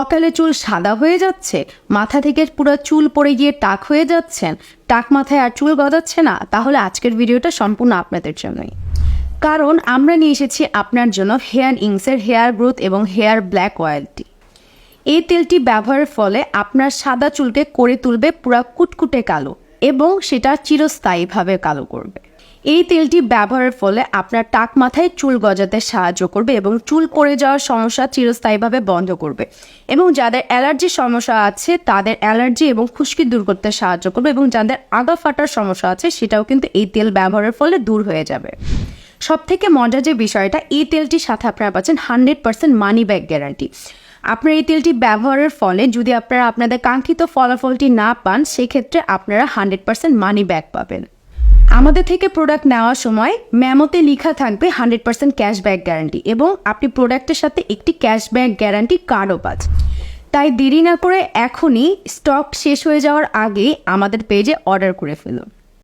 অকালে চুল সাদা হয়ে যাচ্ছে, মাথা থেকে পুরো চুল পড়ে গিয়ে টাক হয়ে যাচ্ছেন, টাক মাথায় আর চুল গজাচ্ছে না, তাহলে আজকের ভিডিওটা সম্পূর্ণ আপনাদের জন্যই। কারণ আমরা নিয়ে এসেছি আপনার জন্য হেয়ার ইংসের হেয়ার গ্রোথ এবং হেয়ার ব্ল্যাক অয়েলটি। এই তেলটি ব্যবহারের ফলে আপনার সাদা চুলকে করে তুলবে পুরা কুটকুটে কালো এবং সেটা চিরস্থায়ীভাবে কালো করবে। এই তেলটি ব্যবহারের ফলে আপনার টাক মাথায় চুল গজাতে সাহায্য করবে এবং চুল পড়ে যাওয়ার সমস্যা চিরস্থায়ীভাবে বন্ধ করবে এবং যাদের অ্যালার্জির সমস্যা আছে তাদের অ্যালার্জি এবং খুশকি দূর করতে সাহায্য করবে এবং যাদের আগা ফাটার সমস্যা আছে সেটাও কিন্তু এই তেল ব্যবহারের ফলে দূর হয়ে যাবে। সবথেকে মজার যে বিষয়টা, এই তেলটির সাথে আপনারা পাচ্ছেন 100% মানি ব্যাক গ্যারান্টি। আপনার এই তেলটি ব্যবহারের ফলে যদি আপনারা আপনাদের কাঙ্ক্ষিত ফলাফলটি না পান, সেক্ষেত্রে আপনারা 100% মানি ব্যাক পাবেন। আমাদের থেকে প্রোডাক্ট নেওয়ার সময় মেমোতে লেখা থাকবে 100% ক্যাশব্যাক গ্যারান্টি এবং আপনি প্রোডাক্টের সাথে একটি ক্যাশব্যাক গ্যারান্টি কার্ডও পাচ্ছেন। তাই দেরি না করে এখনই স্টক শেষ হয়ে যাওয়ার আগেই আমাদের পেজে অর্ডার করে ফেলুন।